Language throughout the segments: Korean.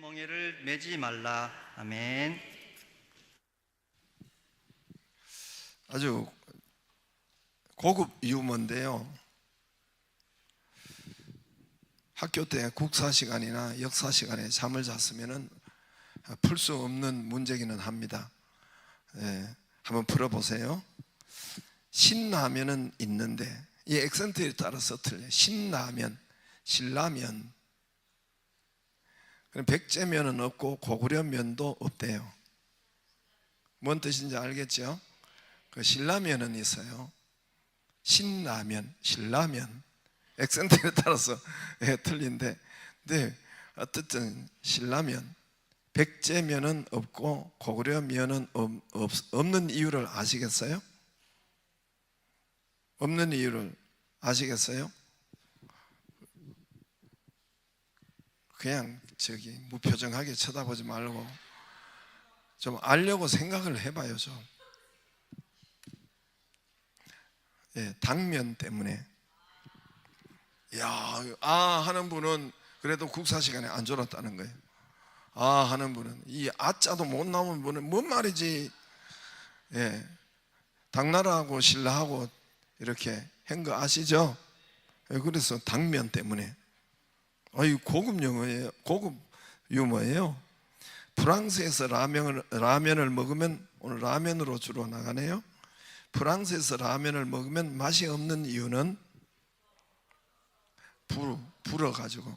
멍에를 매지 말라. 아멘. 아주 고급 유머인데요. 학교 때 국사 시간이나 역사 시간에 잠을 잤으면 풀 수 없는 문제기는 합니다. 한번 풀어보세요. 신라면은 있는데 이 액센트에 따라서 틀려요. 신라면, 신라면. 백제면은 없고 고구려면도 없대요. 뭔 뜻인지 알겠죠? 그 신라면은 있어요. 신라면, 신라면. 액센트에 따라서 틀린데, 근데 어쨌든 신라면, 백제면은 없고 고구려면은 없는 이유를 아시겠어요? 없는 이유를 아시겠어요? 그냥 무표정하게 쳐다보지 말고 좀 알려고 생각을 해봐요. 좀. 당면 때문에. 하는 분은 그래도 국사 시간에 안 졸았다는 거예요. 하는 분은 이 아자도 못 나오는 분은 뭔 말이지? 당나라하고 신라하고 이렇게 한 거 아시죠? 그래서 당면 때문에. 고급 영어예요. 고급 유머예요. 프랑스에서 라면을 먹으면, 오늘 라면으로 주로 나가네요. 프랑스에서 라면을 먹으면 맛이 없는 이유는 불어가지고,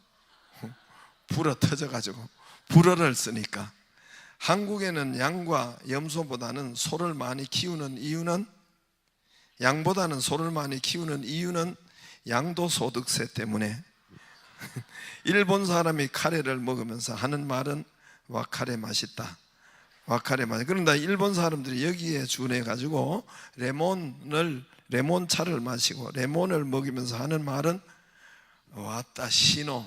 불어 터져가지고, 불어를 쓰니까. 한국에는 양과 염소보다는 소를 많이 키우는 이유는, 양보다는 소를 많이 키우는 이유는 양도소득세 때문에. 일본 사람이 카레를 먹으면서 하는 말은 와카레 맛있다. 와카레 맛있다. 그런데 일본 사람들이 여기에 준해가지고 레몬차를 마시고 레몬을 먹이면서 하는 말은 왔다 시노.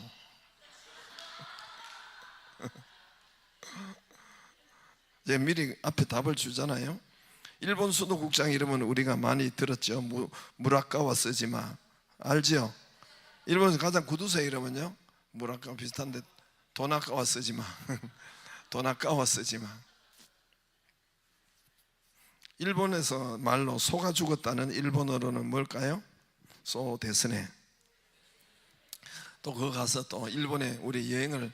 이제 미리 앞에 답을 주잖아요. 일본 수도국장 이름은 우리가 많이 들었죠. 무라카와 쓰지마. 알죠? 일본에서 가장 구두쇠 이름은요? 무라카와 비슷한데 도나카와 쓰지마. 도나카와 쓰지마. 일본에서 말로 소가 죽었다는 일본어로는 뭘까요? 소 데스네. 또 그거 가서 또 일본에 우리 여행을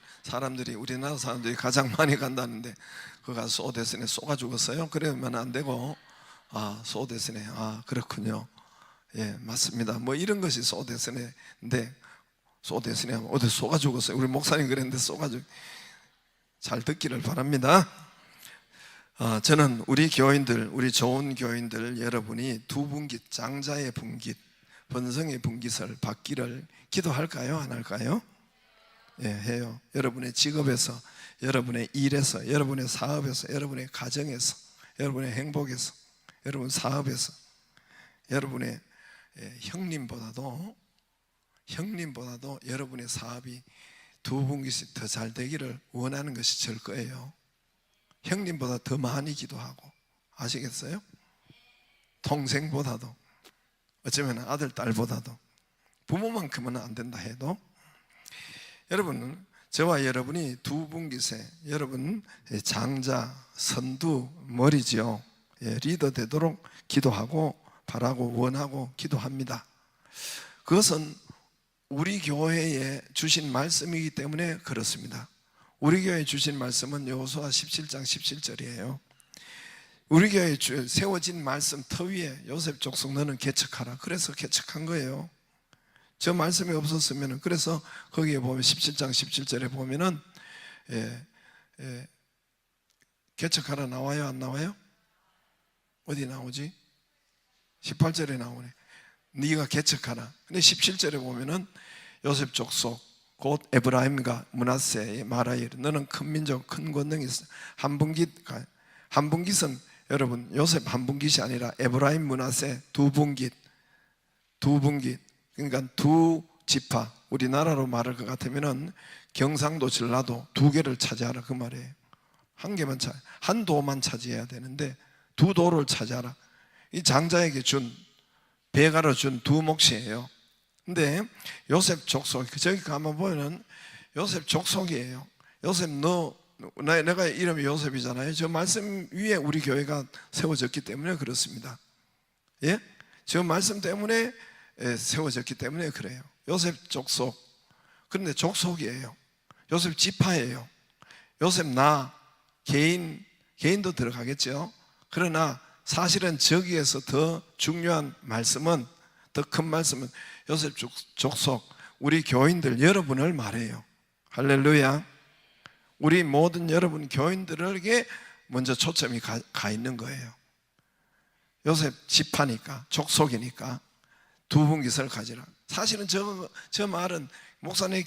우리나라 사람들이 가장 많이 간다는데 그거 가서 소 데스네, 소가 죽었어요? 그러면 안 되고 소 데스네. 그렇군요. 맞습니다. 뭐 이런 것이 소 데스네인데, 소 데스네 하면 어디 소가 죽었어요? 우리 목사님 그랬는데 소가 잘 듣기를 바랍니다. 저는 우리 교인들, 우리 좋은 교인들 여러분이 두 분깃, 장자의 분깃, 번성의 분깃을 받기를 기도할까요? 안 할까요? 해요. 여러분의 직업에서, 여러분의 일에서, 여러분의 사업에서, 여러분의 가정에서, 여러분의 행복에서, 여러분 사업에서, 여러분의 형님보다도 여러분의 사업이 두 분깃이 더 잘 되기를 원하는 것이 절 거예요. 형님보다 더 많이 기도하고, 아시겠어요? 동생보다도, 어쩌면 아들, 딸보다도, 부모만큼은 안 된다 해도. 여러분, 저와 여러분이 두 분깃에, 여러분 장자, 선두, 머리지요. 리더 되도록 기도하고 바라고 원하고 기도합니다. 그것은 우리 교회에 주신 말씀이기 때문에 그렇습니다. 우리 교회에 주신 말씀은 여호수아 17장 17절이에요. 우리 교회에 세워진 말씀 터 위에 요셉 족속 너는 개척하라. 그래서 개척한 거예요. 저 말씀이 없었으면, 그래서 거기에 보면 17장 17절에 보면은 개척하라 나와요? 안 나와요? 어디 나오지? 18절에 나오네. 네가 개척하라. 근데 17절에 보면은 요셉 족속 곧 에브라임과 므낫세의 말하여 너는 큰 민족, 큰 권능이 있어. 한 분깃은 여러분 요셉 한 분깃이 아니라 에브라임, 므낫세 두 분깃. 그러니까 두 지파. 우리나라로 말할 것 같으면은 경상도, 전라도 두 개를 차지하라 그 말이에요. 한 도만 차지해야 되는데 두 도를 차지하라. 이 장자에게 배가로 준 두 몫이에요. 근데 요셉 족속, 저기 가만 보면은 요셉 족속이에요. 요셉 내가 이름이 요셉이잖아요. 저 말씀 위에 우리 교회가 세워졌기 때문에 그렇습니다. 예? 저 말씀 때문에 세워졌기 때문에 그래요. 요셉 족속. 그런데 족속이에요. 요셉 지파예요. 요셉 개인도 들어가겠죠. 그러나 사실은 저기에서 더 중요한 말씀은, 더 큰 말씀은 요셉 족속, 우리 교인들 여러분을 말해요. 할렐루야. 우리 모든 여러분 교인들에게 먼저 초점이 가 있는 거예요. 요셉 지파니까, 족속이니까 두 분깃을 가지라. 사실은 저 말은 목사님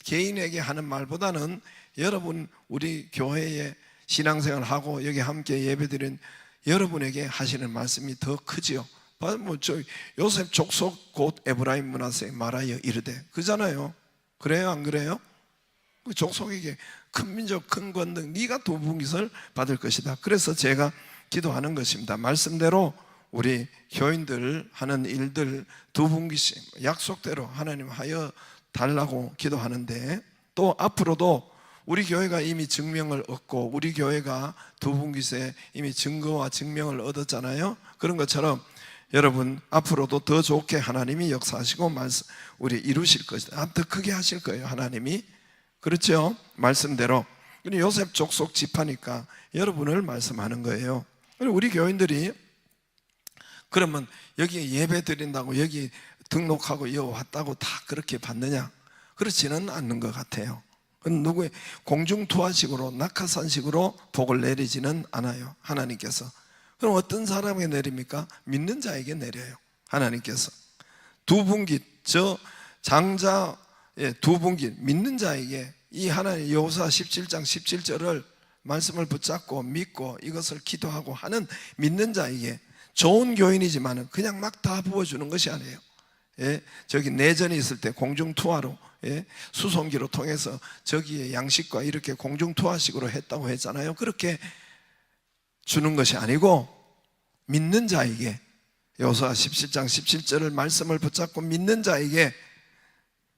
개인에게 하는 말보다는 여러분, 우리 교회에 신앙생활하고 여기 함께 예배드린 여러분에게 하시는 말씀이 더 크지요. 요셉 족속 곧 에브라임 문하세 말하여 이르되, 그잖아요. 그래요, 안 그래요? 그 족속에게 큰 민족, 큰 권능, 네가 두 분깃을 받을 것이다. 그래서 제가 기도하는 것입니다. 말씀대로 우리 교인들 하는 일들 두 분깃씩 약속대로 하나님 하여 달라고 기도하는데, 또 앞으로도 우리 교회가 이미 증명을 얻고 우리 교회가 두 분깃에 이미 증거와 증명을 얻었잖아요. 그런 것처럼 여러분 앞으로도 더 좋게 하나님이 역사하시고 우리 이루실 것이다. 더 크게 하실 거예요, 하나님이. 그렇죠? 말씀대로. 요셉 족속 지파니까 여러분을 말씀하는 거예요. 우리 교인들이 그러면 여기 예배 드린다고 여기 등록하고 여기 왔다고 다 그렇게 받느냐? 그렇지는 않는 것 같아요. 누구의 공중투하식으로, 낙하산식으로 복을 내리지는 않아요, 하나님께서. 그럼 어떤 사람에게 내립니까? 믿는 자에게 내려요, 하나님께서. 두 분깃, 장자의 두 분깃, 믿는 자에게 이 하나님 여호수아 17장 17절을 말씀을 붙잡고 믿고 이것을 기도하고 하는 믿는 자에게, 좋은 교인이지만 그냥 막 다 부어주는 것이 아니에요. 예, 저기 내전이 있을 때 공중투하로, 예, 수송기로 통해서 저기에 양식과 이렇게 공중투하식으로 했다고 했잖아요. 그렇게 주는 것이 아니고 믿는 자에게, 여호수아 17장 17절을 말씀을 붙잡고 믿는 자에게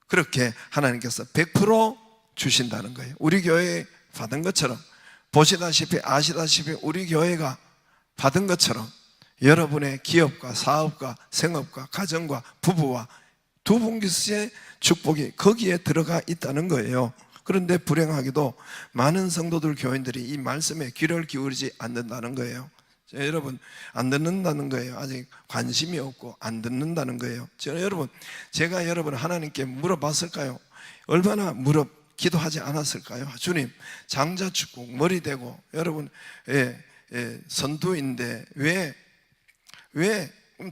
그렇게 하나님께서 100% 주신다는 거예요. 우리 교회에 받은 것처럼, 보시다시피 아시다시피 우리 교회가 받은 것처럼 여러분의 기업과 사업과 생업과 가정과 부부와 두 분깃의 축복이 거기에 들어가 있다는 거예요. 그런데 불행하게도 많은 성도들, 교인들이 이 말씀에 귀를 기울이지 않는다는 거예요. 여러분, 안 듣는다는 거예요. 아직 관심이 없고 안 듣는다는 거예요. 제가 여러분 하나님께 물어봤을까요? 얼마나 기도하지 않았을까요? 주님, 장자 축복 머리 대고 여러분 선두인데 왜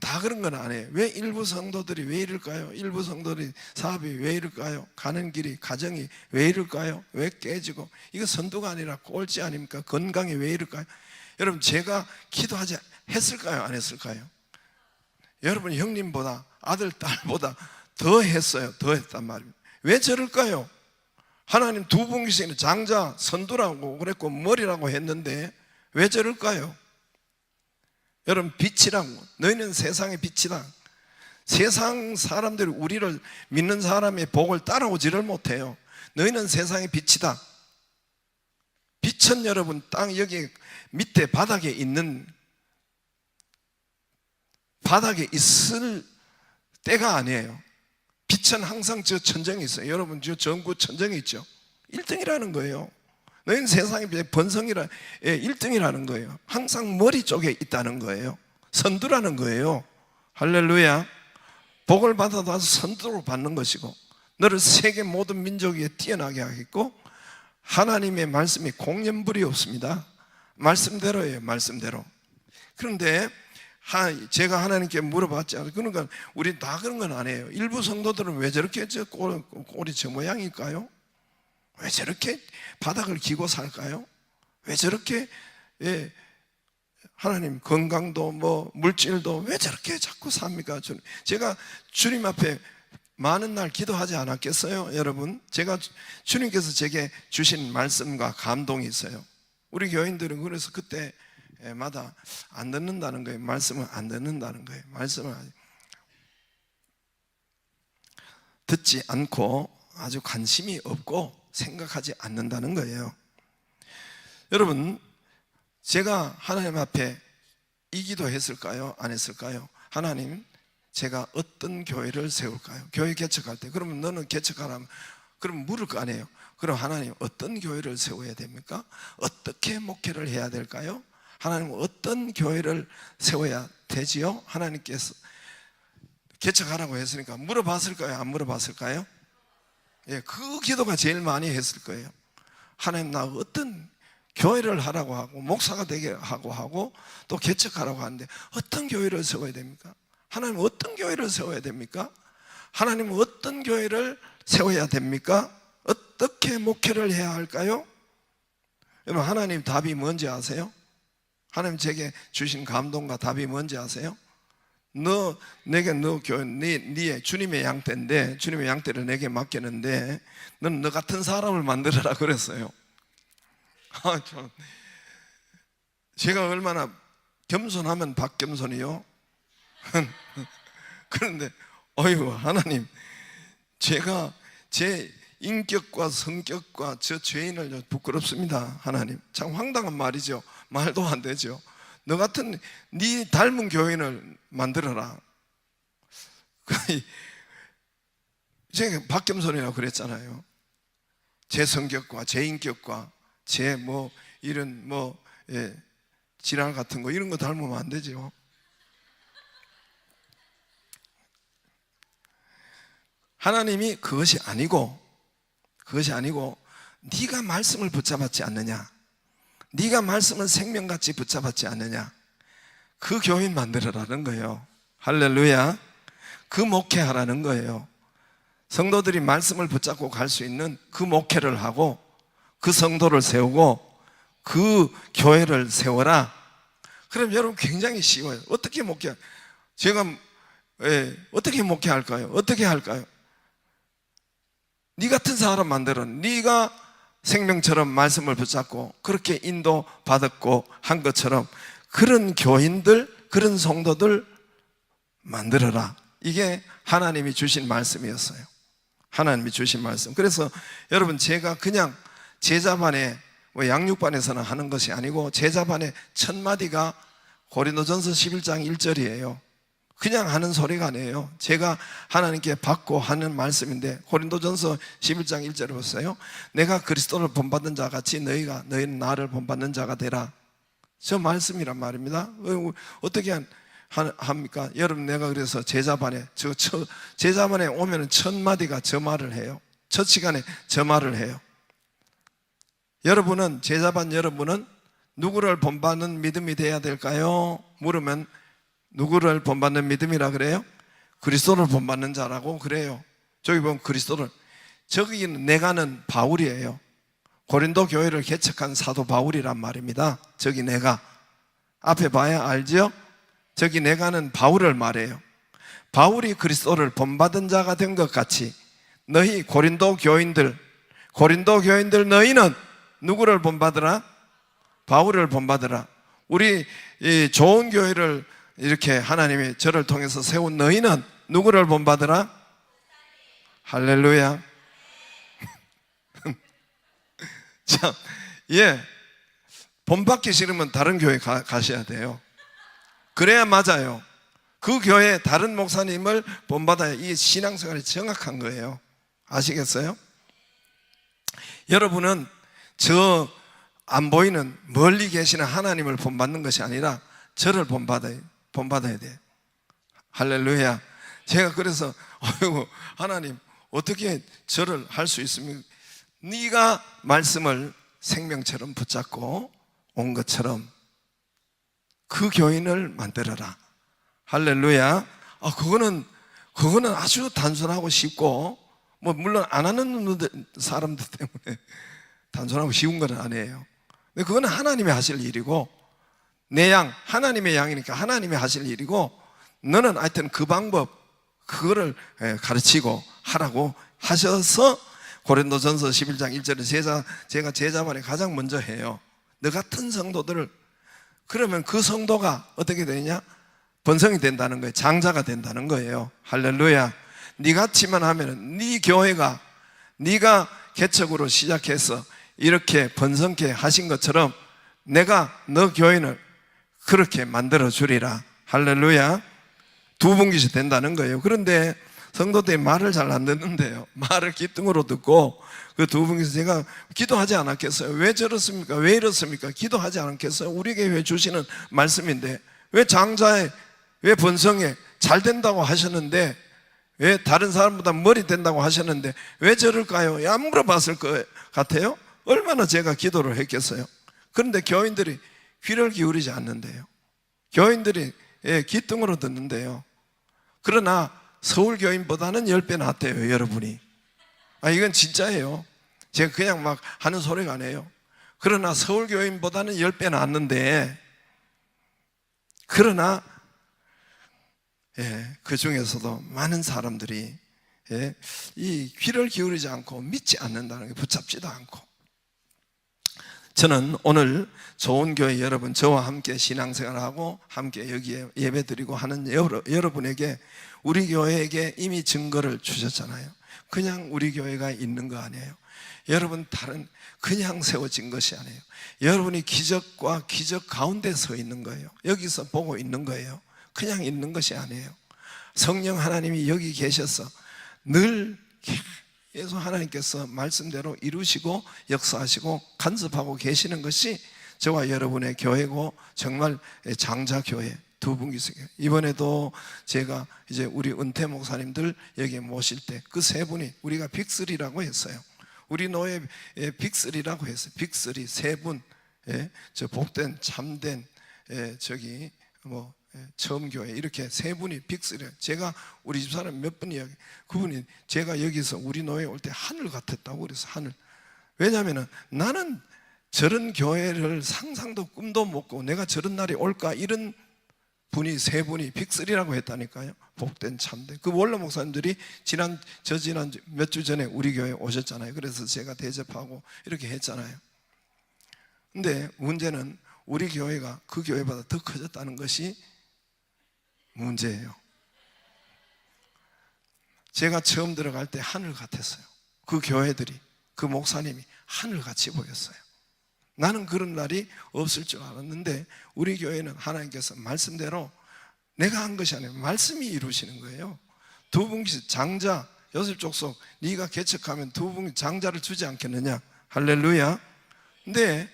다 그런 건 아니에요. 왜 일부 성도들이 왜 이럴까요? 일부 성도들이 사업이 왜 이럴까요? 가는 길이, 가정이 왜 이럴까요? 왜 깨지고? 이거 선두가 아니라 꼴찌 아닙니까? 건강이 왜 이럴까요? 여러분, 제가 기도하지 했을까요? 안 했을까요? 여러분, 형님보다, 아들, 딸보다 더 했어요. 더 했단 말입니다. 왜 저럴까요? 하나님 두 분깃에는 장자, 선두라고 그랬고 머리라고 했는데 왜 저럴까요? 여러분, 빛이라고, 너희는 세상의 빛이다. 세상 사람들이 우리를 믿는 사람의 복을 따라오지를 못해요. 너희는 세상의 빛이다. 빛은 여러분 땅 여기 밑에 바닥에 있을 때가 아니에요. 빛은 항상 저 천정에 있어요. 여러분, 저 전구 천정에 있죠. 1등이라는 거예요. 너희는 세상의 번성이라 1등이라는 거예요. 항상 머리 쪽에 있다는 거예요. 선두라는 거예요. 할렐루야. 복을 받아도 선두로 받는 것이고, 너를 세계 모든 민족 위에 뛰어나게 하겠고, 하나님의 말씀이 공연불이 없습니다. 말씀대로예요, 말씀대로. 그런데 제가 하나님께 물어봤지 않아요. 그러니까 우리 다 그런 건 아니에요. 일부 성도들은 왜 저렇게 꼴이 저 모양일까요? 왜 저렇게 바닥을 기고 살까요? 왜 저렇게 하나님 건강도 물질도 왜 저렇게 자꾸 삽니까? 제가 주님 앞에 많은 날 기도하지 않았겠어요? 여러분, 제가 주님께서 제게 주신 말씀과 감동이 있어요. 우리 교인들은 그래서 그때마다 안 듣는다는 거예요. 말씀을 안 듣는다는 거예요. 말씀을 듣지 않고 아주 관심이 없고 생각하지 않는다는 거예요. 여러분, 제가 하나님 앞에 이 기도 했을까요? 안 했을까요? 하나님, 제가 어떤 교회를 세울까요? 교회 개척할 때. 그러면 너는 개척하라면, 그럼 물을 거 아니에요. 그럼 하나님, 어떤 교회를 세워야 됩니까? 어떻게 목회를 해야 될까요? 하나님, 어떤 교회를 세워야 되지요? 하나님께서 개척하라고 했으니까 물어봤을까요? 안 물어봤을까요? 예, 그 기도가 제일 많이 했을 거예요. 하나님, 나 어떤 교회를 하라고 하고 목사가 되게 하고 또 개척하라고 하는데 어떤 교회를 세워야 됩니까? 하나님, 어떤 교회를 세워야 됩니까? 하나님, 어떤 교회를 세워야 됩니까? 어떻게 목회를 해야 할까요? 여러분, 하나님 답이 뭔지 아세요? 하나님 제게 주신 감동과 답이 뭔지 아세요? 내게 너 교회, 네 주님의 양떼인데, 주님의 양떼를 내게 맡겼는데 너는 너 같은 사람을 만들어라 그랬어요. 제가 얼마나 겸손하면 박겸손이요. 그런데 어이구, 하나님, 제가 제 인격과 성격과 저 죄인을 부끄럽습니다. 하나님, 참 황당한 말이죠. 말도 안 되죠. 너 같은 네 닮은 교인을 만들어라. 제가 박겸손이라고 그랬잖아요. 제 성격과 제 인격과 제 이런 지랄 같은 거 이런 거 닮으면 안 되죠. 하나님이 그것이 아니고 네가 말씀을 붙잡았지 않느냐, 네가 말씀을 생명같이 붙잡았지 않느냐, 그 교인 만들어라는 거예요. 할렐루야. 그 목회하라는 거예요. 성도들이 말씀을 붙잡고 갈 수 있는 그 목회를 하고 그 성도를 세우고 그 교회를 세워라. 그럼 여러분, 굉장히 쉬워요. 어떻게 어떻게 목회할까요? 어떻게 할까요? 네 같은 사람 만들어, 네가 생명처럼 말씀을 붙잡고 그렇게 인도받았고 한 것처럼 그런 교인들, 그런 성도들 만들어라. 이게 하나님이 주신 말씀이었어요. 하나님이 주신 말씀. 그래서 여러분, 제가 그냥 제자반에 양육반에서는 하는 것이 아니고 제자반의 첫 마디가 고린도전서 11장 1절이에요. 그냥 하는 소리가 아니에요. 제가 하나님께 받고 하는 말씀인데, 고린도전서 11장 1절을 보세요. 내가 그리스도를 본받는 자 같이 너희는 나를 본받는 자가 되라. 저 말씀이란 말입니다. 어떻게 합니까? 여러분, 내가 그래서 제자반에 제자반에 오면은 첫 마디가 저 말을 해요. 첫 시간에 저 말을 해요. 여러분은, 제자반 여러분은 누구를 본받는 믿음이 돼야 될까요? 물으면 누구를 본받는 믿음이라 그래요? 그리스도를 본받는 자라고 그래요. 저기 보면 그리스도를, 저기는 내가는 바울이에요. 고린도 교회를 개척한 사도 바울이란 말입니다. 저기 내가, 앞에 봐야 알죠? 저기 내가는 바울을 말해요. 바울이 그리스도를 본받은 자가 된 것 같이 너희 고린도 교인들 너희는 누구를 본받으라? 바울을 본받으라. 우리 이 좋은 교회를 이렇게 하나님이 저를 통해서 세운 너희는 누구를 본받으라? 할렐루야. 참, 본받기 싫으면 다른 교회 가셔야 돼요. 그래야 맞아요. 그 교회 다른 목사님을 본받아야 이 신앙생활이 정확한 거예요. 아시겠어요? 여러분은 저 안 보이는 멀리 계시는 하나님을 본받는 것이 아니라 저를 본받아야 돼. 할렐루야. 제가 그래서 하나님, 어떻게 저를 할 수 있습니까? 네가 말씀을 생명처럼 붙잡고 온 것처럼 그 교인을 만들어라. 할렐루야. 그거는 아주 단순하고 쉽고, 물론 안 하는 사람들 때문에 단순하고 쉬운 건 아니에요. 근데 그거는 하나님이 하실 일이고, 내 양, 하나님의 양이니까 하나님이 하실 일이고, 너는 하여튼 그 방법, 그거를 가르치고 하라고 하셔서 고린도전서 11장 1절에 제가 제자반에 가장 먼저 해요. 너 같은 성도들을, 그러면 그 성도가 어떻게 되느냐? 번성이 된다는 거예요. 장자가 된다는 거예요. 할렐루야. 네 같이만 하면 네 교회가, 네가 개척으로 시작해서 이렇게 번성케 하신 것처럼 내가 너 교인을 그렇게 만들어 주리라. 할렐루야. 두 분기씩 된다는 거예요. 그런데 성도들이 말을 잘 안 듣는데요, 말을 귀등으로 듣고 그 두 분께서 제가 기도하지 않았겠어요? 왜 저렇습니까? 왜 이렇습니까? 기도하지 않았겠어요? 우리에게 왜 주시는 말씀인데, 왜 장자에, 왜 번성에 잘 된다고 하셨는데, 왜 다른 사람보다 머리 된다고 하셨는데 왜 저럴까요? 안 물어봤을 것 같아요? 얼마나 제가 기도를 했겠어요? 그런데 교인들이 귀를 기울이지 않는데요, 교인들이 귀등으로 듣는데요. 그러나 서울 교인보다는 10배 낫대요, 여러분이. 이건 진짜예요. 제가 그냥 막 하는 소리가 아니에요. 그러나 서울 교인보다는 10배 낫는데, 그러나 그 중에서도 많은 사람들이 이 귀를 기울이지 않고 믿지 않는다는 게, 붙잡지도 않고. 저는 오늘 좋은 교회 여러분, 저와 함께 신앙생활하고 함께 여기에 예배드리고 하는 여러분에게, 우리 교회에게 이미 증거를 주셨잖아요. 그냥 우리 교회가 있는 거 아니에요. 여러분, 다른 그냥 세워진 것이 아니에요. 여러분이 기적과 기적 가운데 서 있는 거예요. 여기서 보고 있는 거예요. 그냥 있는 것이 아니에요. 성령 하나님이 여기 계셔서 늘 예수 하나님께서 말씀대로 이루시고 역사하시고 간섭하고 계시는 것이 저와 여러분의 교회고, 정말 장자교회 두 분기세요. 이번에도 제가 이제 우리 은퇴 목사님들 여기 모실 때 그 세 분이 우리가 빅3라고 했어요. 우리 노예 빅3라고 했어요. 빅3 세 분, 저 복된 참된 저기 뭐 처음 교회, 이렇게 세 분이 빅3. 제가 우리 집사람 몇 분이 여기, 그분이 제가 여기서 우리 노예 올 때 하늘 같았다고 그래서 하늘. 왜냐하면 나는 저런 교회를 상상도 꿈도 못 꾸고 내가 저런 날이 올까, 이런 분이 세 분이 빅3라고 했다니까요. 복된 참된. 그 원로 목사님들이 지난 몇 주 전에 우리 교회에 오셨잖아요. 그래서 제가 대접하고 이렇게 했잖아요. 근데 문제는 우리 교회가 그 교회보다 더 커졌다는 것이 문제예요. 제가 처음 들어갈 때 하늘 같았어요. 그 교회들이, 그 목사님이 하늘같이 보였어요. 나는 그런 날이 없을 줄 알았는데, 우리 교회는 하나님께서 말씀대로 내가 한 것이 아니라 말씀이 이루시는 거예요. 두 분기 장자, 요셉 족속 네가 개척하면 두 분기 장자를 주지 않겠느냐. 할렐루야. 근데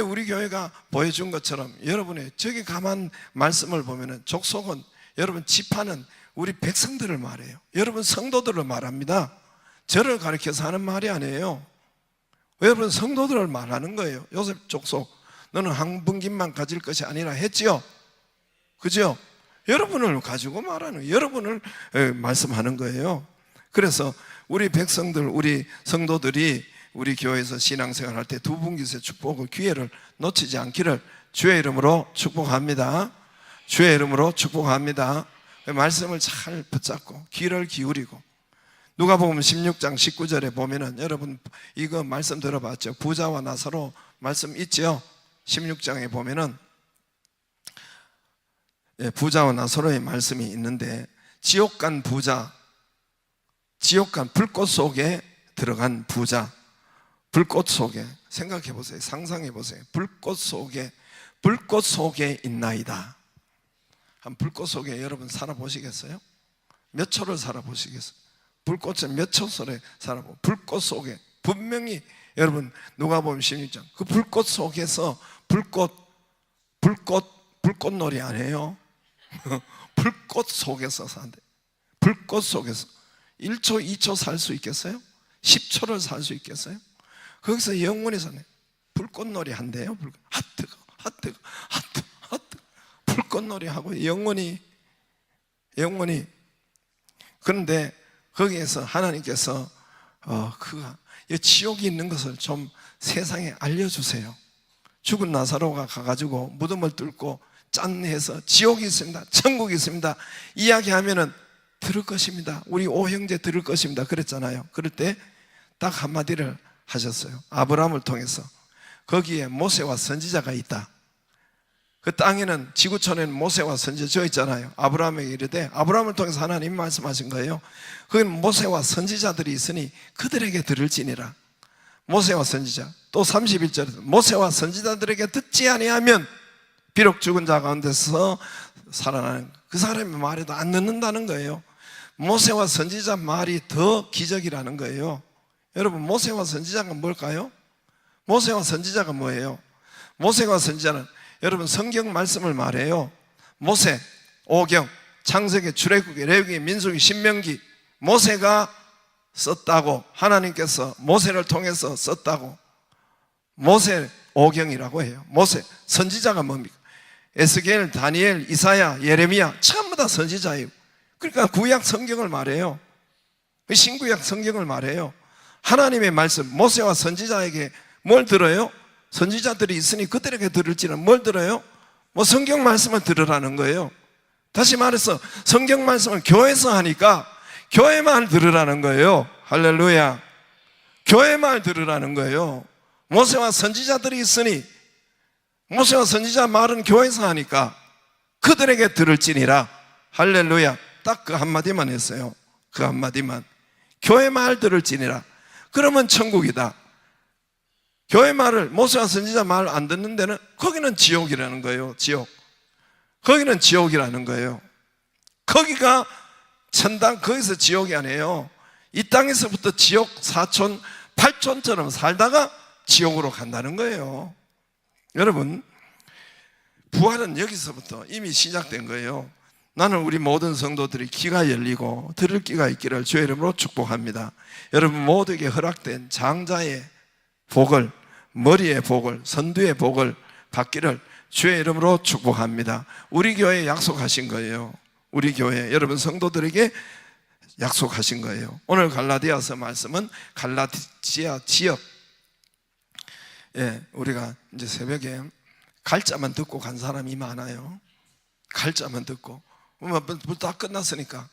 우리 교회가 보여준 것처럼, 여러분의 저기 가만 말씀을 보면은 족속은, 여러분 지파는 우리 백성들을 말해요. 여러분 성도들을 말합니다. 저를 가리켜서 하는 말이 아니에요. 여러분 성도들을 말하는 거예요. 요셉 족속, 너는 한 분기만 가질 것이 아니라 했지요. 그죠? 여러분을 가지고 말하는, 여러분을 말씀하는 거예요. 그래서 우리 백성들, 우리 성도들이 우리 교회에서 신앙생활 할 때 두 분기세 축복을, 기회를 놓치지 않기를 주의 이름으로 축복합니다. 주의 이름으로 축복합니다. 말씀을 잘 붙잡고 귀를 기울이고, 누가복음 16장 19절에 보면은, 여러분 이거 말씀 들어봤죠? 부자와 나사로 말씀 있죠? 16장에 보면은 부자와 나사로의 말씀이 있는데, 지옥 간 부자, 지옥 간 불꽃 속에 들어간 부자, 불꽃 속에, 생각해 보세요. 상상해 보세요. 불꽃 속에 있나이다. 한 불꽃 속에 여러분 살아보시겠어요? 몇 초를 살아보시겠어요? 불꽃에 몇 초 속에 살아보고, 불꽃 속에 분명히, 여러분 누가복음 16장 그 불꽃 속에서, 불꽃놀이 아니에요. 불꽃 속에서 산대. 불꽃 속에서 1초 2초 살 수 있겠어요? 10초를 살 수 있겠어요? 거기서 영원히 사네. 불꽃놀이 한대요. 뜨거. 불꽃놀이 하고 영원히. 그런데 거기에서 하나님께서 지옥이 있는 것을 좀 세상에 알려주세요. 죽은 나사로가 가가지고 무덤을 뚫고 짠 해서 지옥이 있습니다, 천국이 있습니다 이야기하면은 들을 것입니다. 우리 오형제 들을 것입니다 그랬잖아요. 그럴 때 딱 한마디를 하셨어요. 아브라함을 통해서, 거기에 모세와 선지자가 있다. 그 땅에는, 지구촌에는 모세와 선지자 저 있잖아요. 아브라함에게 이르되, 아브라함을 통해서 하나님 말씀하신 거예요. 거기는 모세와 선지자들이 있으니 그들에게 들을지니라. 모세와 선지자. 또 31절에서 모세와 선지자들에게 듣지 아니하면 비록 죽은 자 가운데서 살아나는, 그 사람의 말에도 안 듣는다는 거예요. 모세와 선지자 말이 더 기적이라는 거예요. 여러분, 모세와 선지자가 뭘까요? 모세와 선지자가 뭐예요? 모세와 선지자는 여러분 성경 말씀을 말해요. 모세, 오경, 창세기, 출애굽기, 레위기, 민수기, 신명기, 모세가 썼다고, 하나님께서 모세를 통해서 썼다고 모세 오경이라고 해요. 모세, 선지자가 뭡니까? 에스겔, 다니엘, 이사야, 예레미야 전부 다 선지자예요. 그러니까 구약 성경을 말해요. 신구약 성경을 말해요. 하나님의 말씀, 모세와 선지자에게 뭘 들어요? 선지자들이 있으니 그들에게 들을지는 뭘 들어요? 뭐 성경 말씀을 들으라는 거예요. 다시 말해서 성경 말씀을 교회에서 하니까 교회 말 들으라는 거예요. 할렐루야. 교회 말 들으라는 거예요. 모세와 선지자들이 있으니 모세와 선지자 말은 교회에서 하니까 그들에게 들을지니라. 할렐루야. 딱 그 한마디만 했어요. 그 한마디만. 교회 말 들을지니라. 그러면 천국이다. 교회 말을, 모세와 선지자 말 안 듣는 데는 거기는 지옥이라는 거예요. 지옥. 거기는 지옥이라는 거예요. 거기가 천당, 거기서 지옥이 아니에요. 이 땅에서부터 지옥 4촌 8촌처럼 살다가 지옥으로 간다는 거예요. 여러분, 부활은 여기서부터 이미 시작된 거예요. 나는 우리 모든 성도들이 귀가 열리고 들을 귀가 있기를 주의 이름으로 축복합니다. 여러분 모두에게 허락된 장자의 복을, 머리의 복을, 선두의 복을 받기를 주의 이름으로 축복합니다. 우리 교회에 약속하신 거예요. 우리 교회 여러분 성도들에게 약속하신 거예요. 오늘 갈라디아서 말씀은 갈라디아 지역, 우리가 이제 새벽에 갈자만 듣고 간 사람이 많아요. 갈자만 듣고 다 끝났으니까,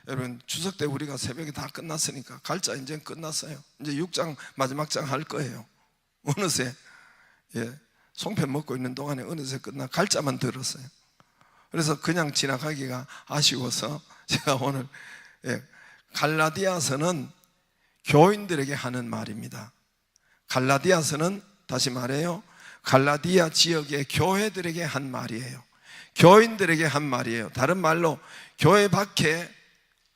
여러분 추석 때 우리가 새벽에 다 끝났으니까 갈자 이제 끝났어요. 이제 6장 마지막 장 할 거예요. 어느새 송편 먹고 있는 동안에 어느새 끝나 갈자만 들었어요. 그래서 그냥 지나가기가 아쉬워서 제가 오늘 갈라디아서는 교인들에게 하는 말입니다. 갈라디아서는 다시 말해요. 갈라디아 지역의 교회들에게 한 말이에요. 교인들에게 한 말이에요. 다른 말로 교회 밖에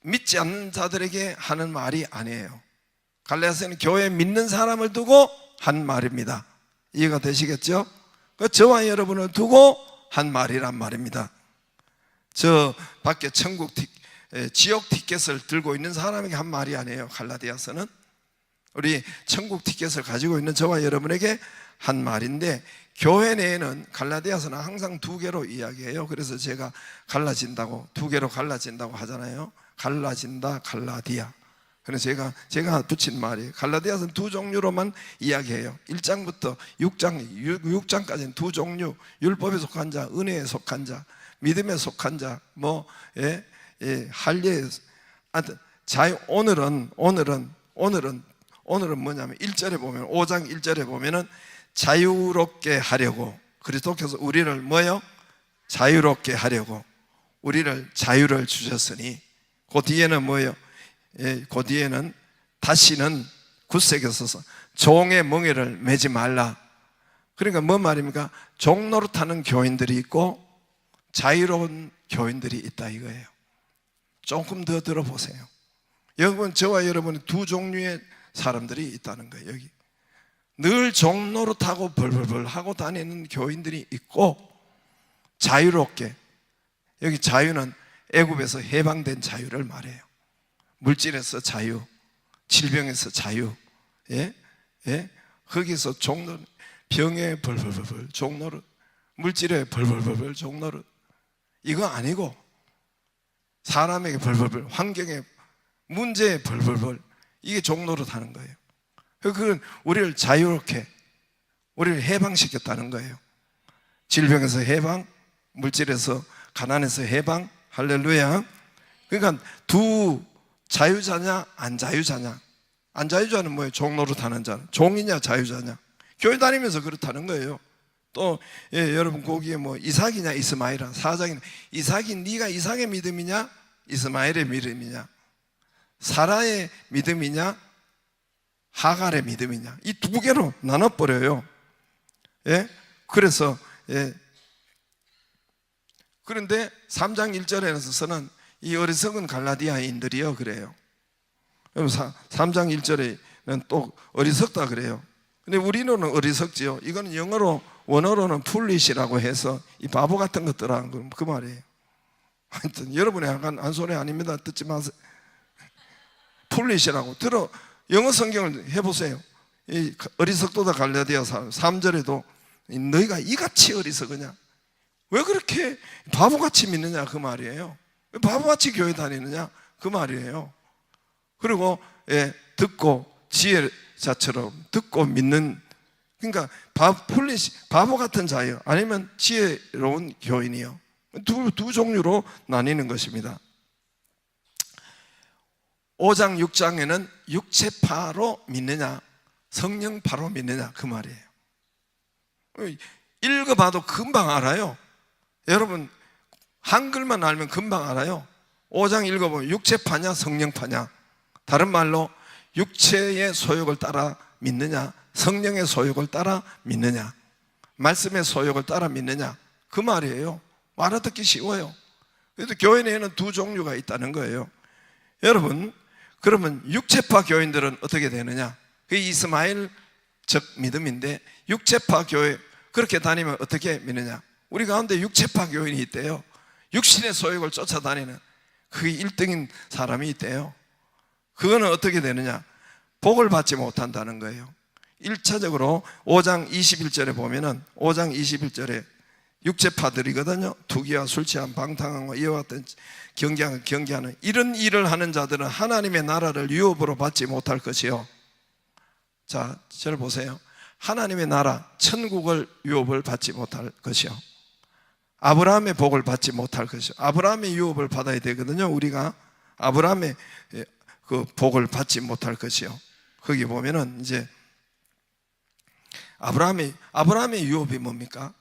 믿지 않는 자들에게 하는 말이 아니에요. 갈라디아서는 교회 믿는 사람을 두고 한 말입니다. 이해가 되시겠죠? 저와 여러분을 두고 한 말이란 말입니다. 저 밖에 천국 지옥 티켓을 들고 있는 사람에게 한 말이 아니에요. 갈라디아서는 우리 천국 티켓을 가지고 있는 저와 여러분에게 한 말인데, 교회 내에는 갈라디아서는 항상 두 개로 이야기해요. 그래서 제가 갈라진다고, 두 개로 갈라진다고 하잖아요. 갈라진다, 갈라디아. 그래서 제가 붙인 말이에요. 갈라디아서는 두 종류로만 이야기해요. 1장부터 6장까지는 두 종류, 율법에 속한 자, 은혜에 속한 자, 믿음에 속한 자, 할례에, 자유. 오늘은 뭐냐면 1절에 보면, 5장 1절에 보면은 자유롭게 하려고, 그리스도께서 우리를 뭐요? 자유롭게 하려고 우리를 자유를 주셨으니, 그 뒤에는 뭐예요? 그 뒤에는 다시는 굳세게 서서 종의 멍에를 매지 말라. 그러니까 뭔 말입니까? 종 노릇하는 교인들이 있고 자유로운 교인들이 있다 이거예요. 조금 더 들어보세요. 여러분, 저와 여러분이 두 종류의 사람들이 있다는 거예요. 여기 늘 종 노릇하고 벌벌벌 하고 다니는 교인들이 있고, 자유롭게, 여기 자유는 애굽에서 해방된 자유를 말해요. 물질에서 자유, 질병에서 자유, 거기서 종노릇, 병에 벌벌벌 종노릇, 물질에 벌벌벌 종노릇, 이거 아니고 사람에게 벌벌벌, 환경에, 문제에 벌벌벌, 이게 종노릇 하는 거예요. 그건 우리를 자유롭게, 우리를 해방시켰다는 거예요. 질병에서 해방, 물질에서, 가난에서 해방. 할렐루야. 그러니까 두 자유자냐 안 자유자냐. 안 자유자는 뭐예요? 종노릇 하는 자. 종이냐 자유자냐. 교회 다니면서 그렇다는 거예요. 또 여러분 거기에 이삭이냐 이스마엘이냐, 사장이냐. 이삭이 네가 이삭의 믿음이냐 이스마엘의 믿음이냐, 사라의 믿음이냐 하갈의 믿음이냐, 이 두 개로 나눠버려요. 예? 그래서 그런데 3장 1절에서는 이 어리석은 갈라디아인들이요 그래요. 3장 1절에는 또 어리석다 그래요. 근데 우리는 어리석지요. 이거는 영어로 원어로는 foolish라고 해서 이 바보 같은 것들하고 그 말이에요. 하여튼 여러분의 한 소리 아닙니다. 듣지 마세요. foolish라고 들어. 영어 성경을 해보세요. 이 어리석도다 갈라디아 3절에도 너희가 이같이 어리석으냐, 왜 그렇게 바보같이 믿느냐 그 말이에요. 왜 바보같이 교회 다니느냐 그 말이에요. 그리고 듣고 지혜자처럼 듣고 믿는, 그러니까 바보 같은 자예요, 아니면 지혜로운 교인이요. 두 종류로 나뉘는 것입니다. 5장 6장에는 육체파로 믿느냐 성령파로 믿느냐 그 말이에요. 읽어봐도 금방 알아요. 여러분 한글만 알면 금방 알아요. 5장 읽어보면 육체파냐 성령파냐, 다른 말로 육체의 소욕을 따라 믿느냐 성령의 소욕을 따라 믿느냐, 말씀의 소욕을 따라 믿느냐 그 말이에요. 알아듣기 쉬워요. 그래도 교회 내에는 두 종류가 있다는 거예요. 여러분, 그러면 육체파 교인들은 어떻게 되느냐, 그게 이스마엘적 믿음인데, 육체파 교회 그렇게 다니면 어떻게 믿느냐, 우리 가운데 육체파 교인이 있대요. 육신의 소욕을 쫓아다니는 그게 1등인 사람이 있대요. 그거는 어떻게 되느냐, 복을 받지 못한다는 거예요. 1차적으로 5장 21절에 보면은 5장 21절에 육체파들이거든요. 투기와 술 취한 방탕함과 이와 같은 경계하는 이런 일을 하는 자들은 하나님의 나라를 유업으로 받지 못할 것이요. 자, 저를 보세요. 하나님의 나라 천국을 유업을 받지 못할 것이요, 아브라함의 복을 받지 못할 것이요. 아브라함의 유업을 받아야 되거든요. 우리가 아브라함의 그 복을 받지 못할 것이요. 거기 보면은 이제 아브라함의 유업이 뭡니까?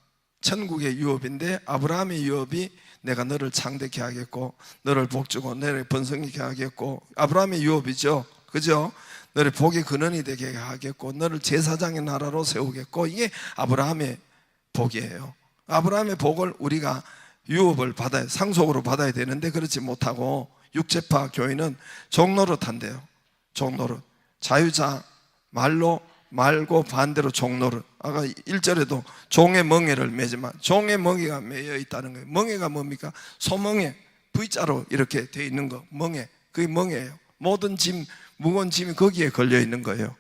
천국의 유업인데, 아브라함의 유업이 내가 너를 창대케 하겠고 너를 복주고 너를 번성케 하겠고, 아브라함의 유업이죠, 그죠? 너를 복의 근원이 되게 하겠고 너를 제사장의 나라로 세우겠고, 이게 아브라함의 복이에요. 아브라함의 복을 우리가 유업을 받아야, 상속으로 받아야 되는데 그렇지 못하고 육체파 교인은 종노릇 한대요. 종노릇, 자유자 말고 반대로 종노릇. 아까 1절에도 종의 멍에를 매지만, 종의 멍에가 매여 있다는 거예요. 멍에가 뭡니까? 소멍에, V자로 이렇게 되어 있는 거, 멍에, 그게 멍에예요. 모든 짐, 무거운 짐이 거기에 걸려 있는 거예요.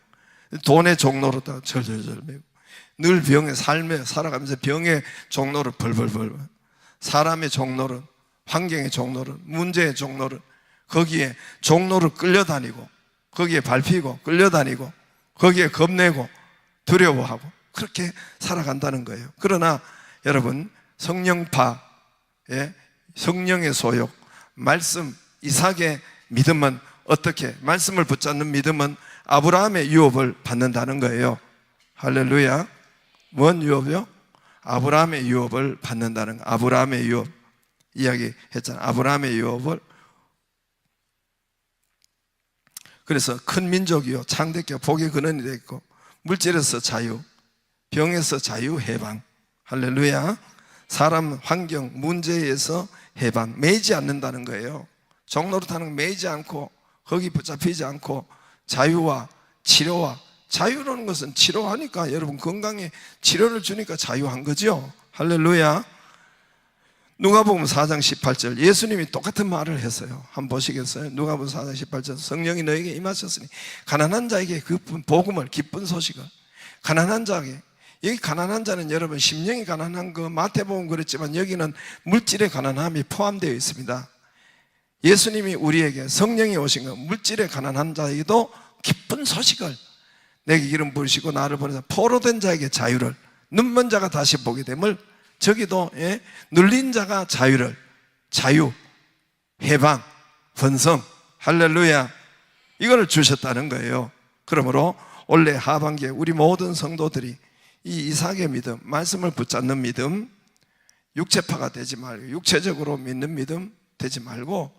돈의 종노릇다 절절절 매고, 늘 병에 살아가면서 병의 종노릇 벌벌벌, 사람의 종노릇, 환경의 종노릇, 문제의 종노릇, 거기에 종노릇 끌려다니고, 거기에 밟히고 끌려다니고, 거기에 겁내고 두려워하고 그렇게 살아간다는 거예요. 그러나 여러분, 성령파, 성령의 소욕, 말씀, 이삭의 믿음은 어떻게, 말씀을 붙잡는 믿음은 아브라함의 유업을 받는다는 거예요. 할렐루야. 뭔 유업이요? 아브라함의 유업을 받는다는 거. 아브라함의 유업 이야기했잖아요. 아브라함의 유업을. 그래서 큰 민족이요 창대케 복의 근원이 되고, 물질에서 자유, 병에서 자유, 해방. 할렐루야. 사람, 환경, 문제에서 해방, 매이지 않는다는 거예요. 종노릇하는 건 매이지 않고 거기 붙잡히지 않고 자유와 치료와, 자유라는 것은 치료하니까, 여러분 건강에 치료를 주니까 자유한 거죠. 할렐루야. 누가복음 4장 18절, 예수님이 똑같은 말을 했어요. 한번 보시겠어요? 누가복음 4장 18절, 성령이 너에게 임하셨으니 가난한 자에게 그 복음을, 기쁜 소식을, 가난한 자에게, 여기 가난한 자는 여러분 심령이 가난한 거 마태복음 그랬지만 여기는 물질의 가난함이 포함되어 있습니다. 예수님이 우리에게, 성령이 오신 건 물질의 가난한 자에게도 기쁜 소식을, 내게 기름 부으시고 나를 보내사 포로된 자에게 자유를, 눈먼 자가 다시 보게 됨을, 저기도 눌린 자가 자유를, 자유, 해방, 번성, 할렐루야, 이걸 주셨다는 거예요. 그러므로 올해 하반기에 우리 모든 성도들이 이 이삭의 믿음, 말씀을 붙잡는 믿음, 육체파가 되지 말고, 육체적으로 믿는 믿음 되지 말고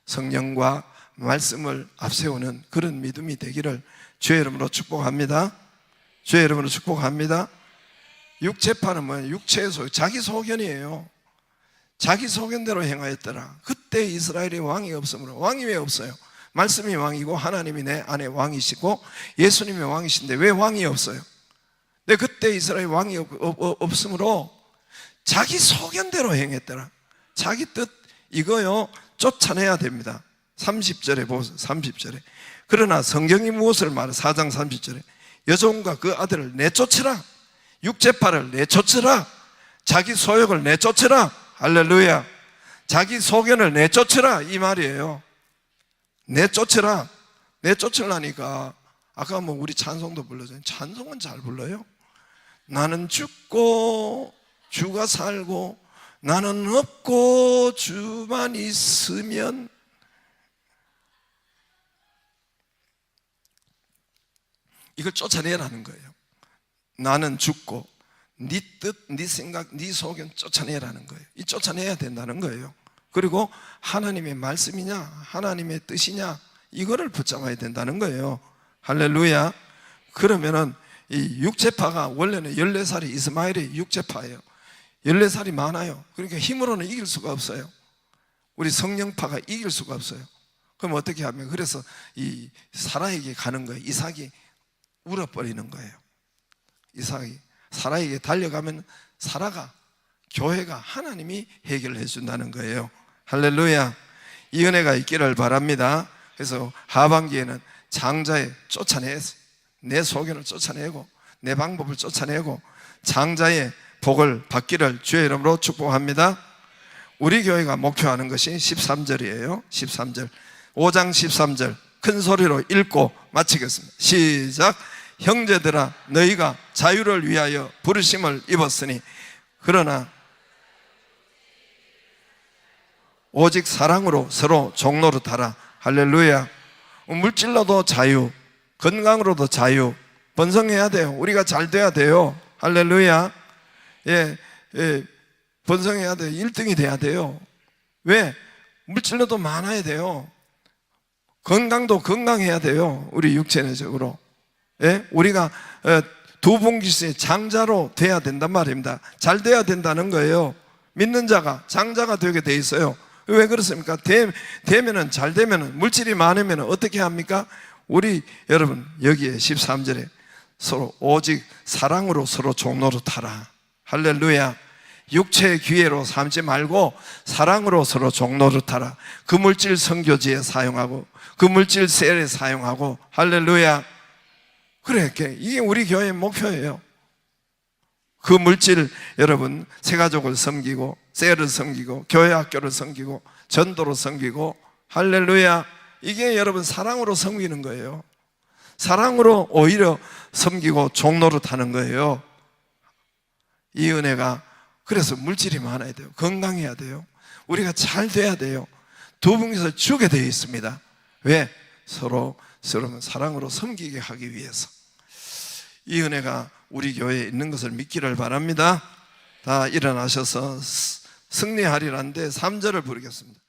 성령과 말씀을 앞세우는 그런 믿음이 되기를 주의 이름으로 축복합니다. 주의 이름으로 축복합니다. 육체파는 뭐예요? 육체의 소견, 자기 소견이에요. 자기 소견대로 행하였더라. 그때 이스라엘이 왕이 없으므로. 왕이 왜 없어요? 말씀이 왕이고 하나님이 내 안에 왕이시고 예수님이 왕이신데 왜 왕이 없어요? 근데 그때 이스라엘 왕이 없으므로 자기 소견대로 행했더라. 자기 뜻 이거요 쫓아내야 됩니다. 30절에 보세요. 30절에 그러나 성경이 무엇을 말해? 4장 30절에 여종과 그 아들을 내쫓으라. 육체파를 내쫓으라. 자기 소욕을 내쫓으라. 할렐루야. 자기 소견을 내쫓으라 이 말이에요. 내쫓으라. 내쫓으라니까 아까 뭐 우리 찬송도 불러줘요. 찬송은 잘 불러요. 나는 죽고 주가 살고 나는 없고 주만 있으면. 이걸 쫓아내라는 거예요. 나는 죽고 네 뜻, 네 생각, 네 소견 쫓아내라는 거예요. 이 쫓아내야 된다는 거예요. 그리고 하나님의 말씀이냐 하나님의 뜻이냐 이거를 붙잡아야 된다는 거예요. 할렐루야. 그러면은 이 육체파가 원래는 14살이 이스마엘이 육체파예요. 14살이 많아요. 그러니까 힘으로는 이길 수가 없어요. 우리 성령파가 이길 수가 없어요. 그럼 어떻게 하면? 그래서 이 사라에게 가는 거예요. 이삭이 울어버리는 거예요. 이삭이 사라에게 달려가면 사라가, 교회가, 하나님이 해결해 준다는 거예요. 할렐루야. 이 은혜가 있기를 바랍니다. 그래서 하반기에는 장자에 쫓아내서 내 소견을 쫓아내고 내 방법을 쫓아내고 장자의 복을 받기를 주의 이름으로 축복합니다. 우리 교회가 목표하는 것이 13절이에요 13절 5장 13절 큰 소리로 읽고 마치겠습니다. 시작. 형제들아 너희가 자유를 위하여 부르심을 입었으니 그러나 오직 사랑으로 서로 종노릇하라. 할렐루야. 물질로도 자유, 건강으로도 자유, 번성해야 돼요. 우리가 잘 돼야 돼요. 할렐루야. 예, 번성해야 돼요. 1등이 돼야 돼요. 왜? 물질로도 많아야 돼요. 건강도 건강해야 돼요. 우리 육체적으로. 예? 우리가 두 분기수의 장자로 돼야 된단 말입니다. 잘 돼야 된다는 거예요. 믿는 자가 장자가 되게 돼 있어요. 왜 그렇습니까? 되면은 잘 되면은 물질이 많으면 어떻게 합니까? 우리 여러분 여기에 13절에 서로 오직 사랑으로 서로 종노릇하라. 할렐루야. 육체의 기회로 삼지 말고 사랑으로 서로 종노릇하라. 그 물질 선교지에 사용하고 그 물질 셀에 사용하고. 할렐루야. 그래, 이게 우리 교회의 목표예요. 그 물질 여러분 새가족을 섬기고 셀을 섬기고 교회 학교를 섬기고 전도를 섬기고. 할렐루야. 이게 여러분 사랑으로 섬기는 거예요. 사랑으로 오히려 섬기고 종노릇하는 거예요. 이 은혜가 그래서 물질이 많아야 돼요. 건강해야 돼요. 우리가 잘 돼야 돼요. 두 분이서 주게 되어 있습니다. 왜? 서로 사랑으로 섬기게 하기 위해서. 이 은혜가 우리 교회에 있는 것을 믿기를 바랍니다. 다 일어나셔서 승리하리라는데 3절을 부르겠습니다.